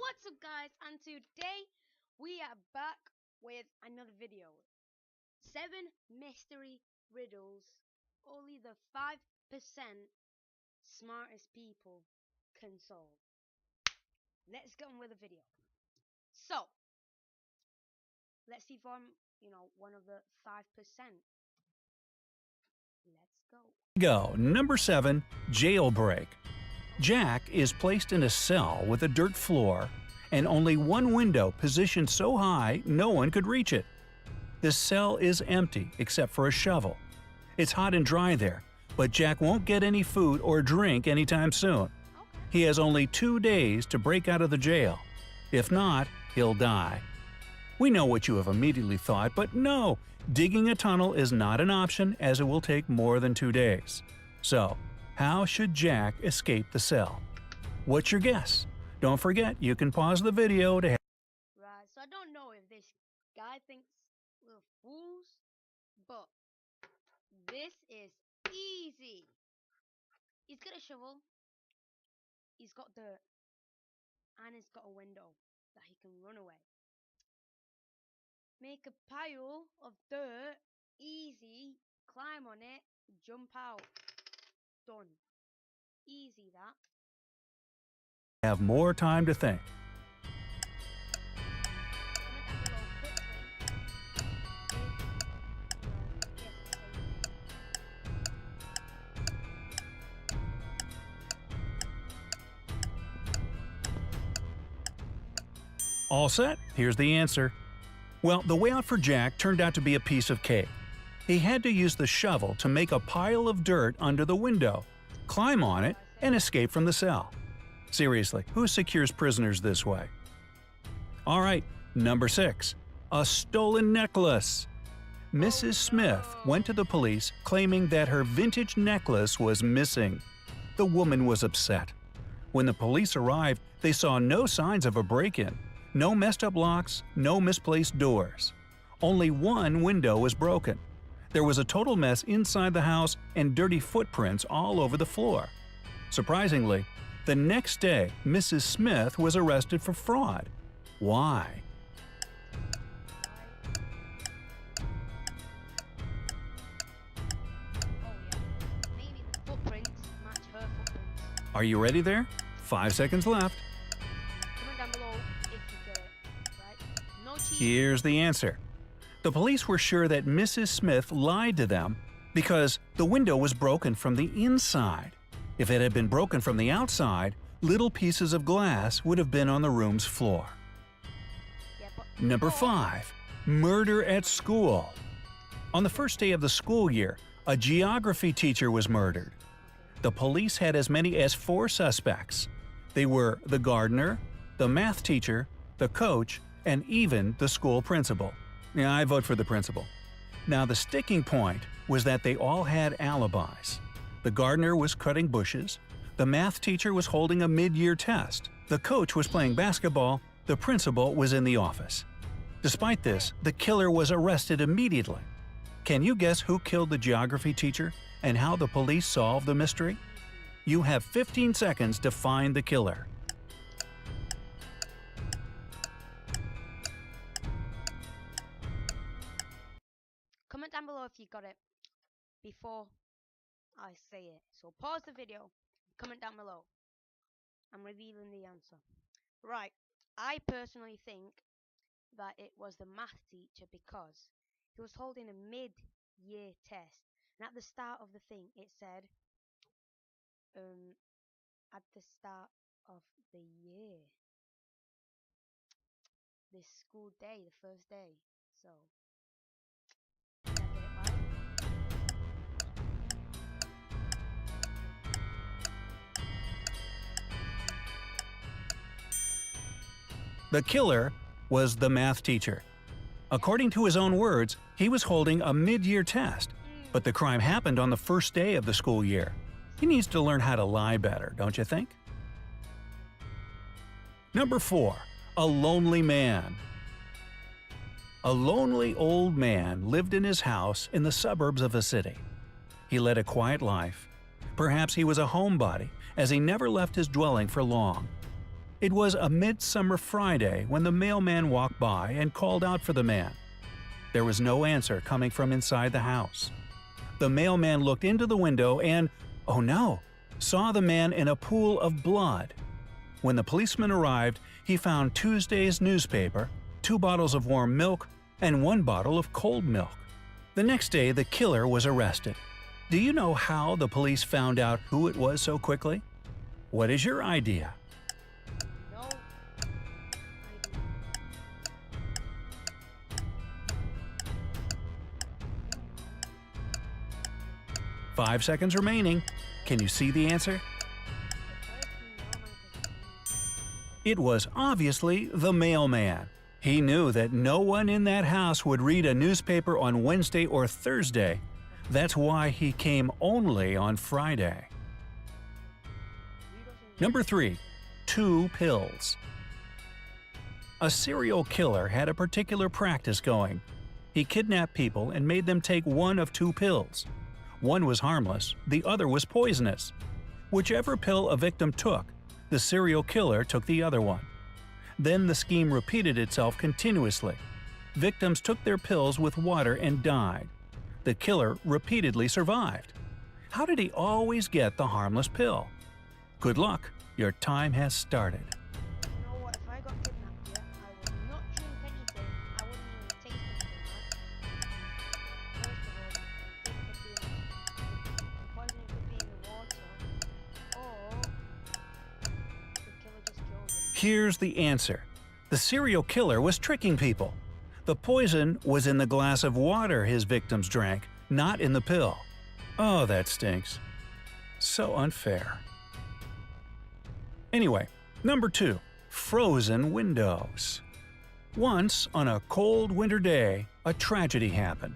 what's up guys, and today we are back with another video. 7 mystery riddles only the 5% smartest people can solve. Let's get on with the video. So, let's see if I'm, one of the 5%. Let's go. Number 7. Jailbreak. Jack is placed in a cell with a dirt floor and only one window positioned so high no one could reach it. The cell is empty except for a shovel. It's hot and dry there, but Jack won't get any food or drink anytime soon. He has only 2 days to break out of the jail. If not, he'll die. We know what you have immediately thought, but no, digging a tunnel is not an option as it will take more than 2 days. So, how should Jack escape the cell? What's your guess? Don't forget, you can pause the video to Right, so I don't know if this guy thinks we're fools, but this is easy. He's got a shovel, he's got dirt, and he's got a window that he can run away. Make a pile of dirt, easy, climb on it, jump out. Done. Easy that. have more time to think. All set? Here's the answer. Well, the way out for Jack turned out to be a piece of cake. He had to use the shovel to make a pile of dirt under the window, climb on it, and escape from the cell. Seriously, who secures prisoners this way? Alright, number 6. A stolen necklace. Mrs. Smith went to the police claiming that her vintage necklace was missing. The woman was upset. When the police arrived, they saw no signs of a break-in. No messed up locks, no misplaced doors. Only one window was broken. There was a total mess inside the house and dirty footprints all over the floor. Surprisingly, the next day, Mrs. Smith was arrested for fraud. Why? Maybe the footprints match her footprints. Are you ready there? 5 seconds left. Comment down below if you get it. Right? No cheating. Here's the answer. The police were sure that Mrs. Smith lied to them because the window was broken from the inside. If it had been broken from the outside, little pieces of glass would have been on the room's floor. Yeah, but Number 5. Murder at school. On the first day of the school year, a geography teacher was murdered. The police had as many as 4 suspects. They were the gardener, the math teacher, the coach, and even the school principal. Yeah, I vote for the principal. Now the sticking point was that they all had alibis. The gardener was cutting bushes, the math teacher was holding a mid-year test, the coach was playing basketball, the principal was in the office. Despite this, the killer was arrested immediately. Can you guess who killed the geography teacher and how the police solved the mystery? You have 15 seconds to find the killer. comment down below if you got it before I say it. So pause the video, comment down below. I'm revealing the answer. Right, I personally think that it was the math teacher because he was holding a mid-year test. And at the start of the thing, it said, at the start of the year. This school day, the first day. So, did I get it right? The killer was the math teacher. According to his own words, he was holding a mid-year test, but the crime happened on the first day of the school year. He needs to learn how to lie better, don't you think? Number 4. A lonely man. A lonely old man lived in his house in the suburbs of a city. He led a quiet life. Perhaps he was a homebody, as he never left his dwelling for long. It was a midsummer Friday when the mailman walked by and called out for the man. There was no answer coming from inside the house. The mailman looked into the window and, oh no, saw the man in a pool of blood. When the policeman arrived, he found Tuesday's newspaper, 2 bottles of warm milk, and 1 bottle of cold milk. The next day, the killer was arrested. Do you know how the police found out who it was so quickly? What is your idea? No. 5 seconds remaining. Can you see the answer? It was obviously the mailman. He knew that no one in that house would read a newspaper on Wednesday or Thursday. That's why he came only on Friday. Number 3. 2 pills. A serial killer had a particular practice going. He kidnapped people and made them take one of 2 pills. One was harmless, the other was poisonous. Whichever pill a victim took, the serial killer took the other one. Then the scheme repeated itself continuously. Victims took their pills with water and died. The killer repeatedly survived. How did he always get the harmless pill? Good luck, your time has started. You know what? If I got kidnapped, yeah, I would not drink anything. I wouldn't even taste anything, right? First of all, the poison could be in the water, or the killer just killed him. Here's the answer. The serial killer was tricking people. The poison was in the glass of water his victims drank, not in the pill. Oh, that stinks. So unfair. Anyway, number 2. Frozen windows. Once, on a cold winter day, a tragedy happened.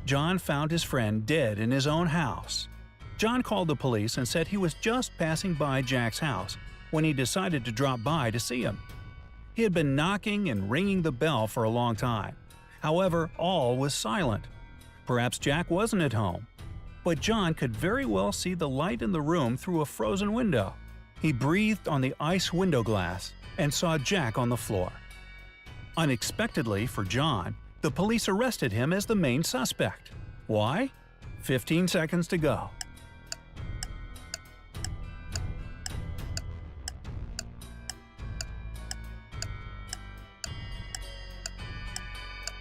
John found his friend dead in his own house. John called the police and said he was just passing by Jack's house when he decided to drop by to see him. He had been knocking and ringing the bell for a long time. However, all was silent. Perhaps Jack wasn't at home. But John could very well see the light in the room through a frozen window. He breathed on the ice window glass and saw Jack on the floor. Unexpectedly for John, the police arrested him as the main suspect. Why? 15 seconds to go.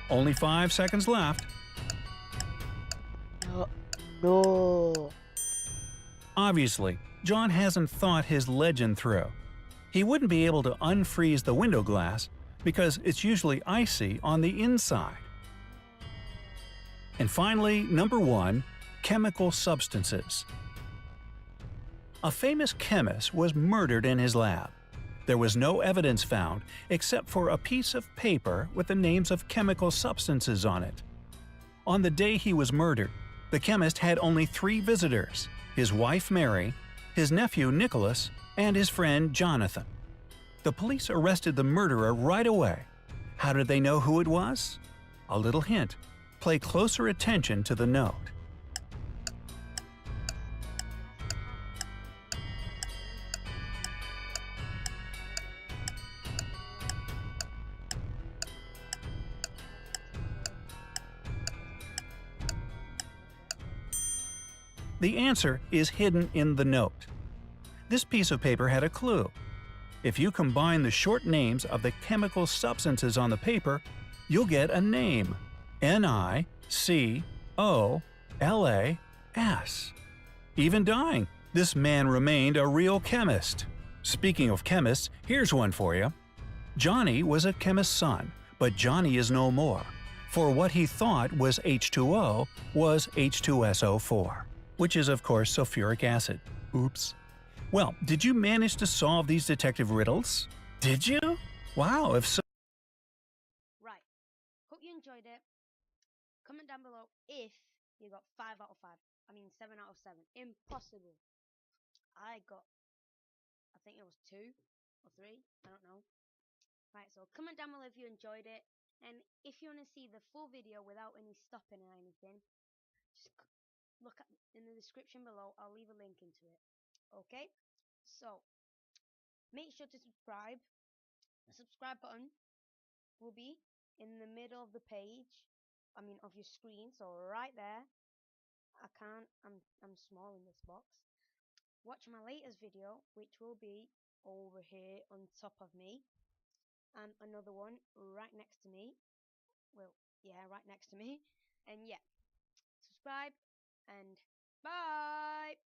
Only 5 seconds left. No. Obviously, John hasn't thought his legend through. He wouldn't be able to unfreeze the window glass because it's usually icy on the inside. And finally, number 1, chemical substances. A famous chemist was murdered in his lab. There was no evidence found except for a piece of paper with the names of chemical substances on it. On the day he was murdered, the chemist had only 3 visitors: his wife Mary, his nephew Nicholas, and his friend Jonathan. The police arrested the murderer right away. How did they know who it was? A little hint. Pay closer attention to the note. The answer is hidden in the note. This piece of paper had a clue. If you combine the short names of the chemical substances on the paper, you'll get a name: Nicolas. Even dying, this man remained a real chemist. Speaking of chemists, here's one for you. Johnny was a chemist's son, but Johnny is no more, for what he thought was H2O was H2SO4, which is of course sulfuric acid. Oops. Well, did you manage to solve these detective riddles? Did you? Wow, if so. Right. Hope you enjoyed it. Comment down below if you got 5 out of 5. I mean 7 out of 7. Impossible. I think it was 2 or 3. I don't know. Right, so comment down below if you enjoyed it. And if you want to see the full video without any stopping or anything, just look in the description below. I'll leave a link into it. Okay? So, make sure to subscribe. The subscribe button will be in the middle of the page. I mean, of your screen. So right there. I'm small in this box. Watch my latest video, which will be over here on top of me, and another one right next to me. Well, yeah, right next to me. And yeah, subscribe and bye.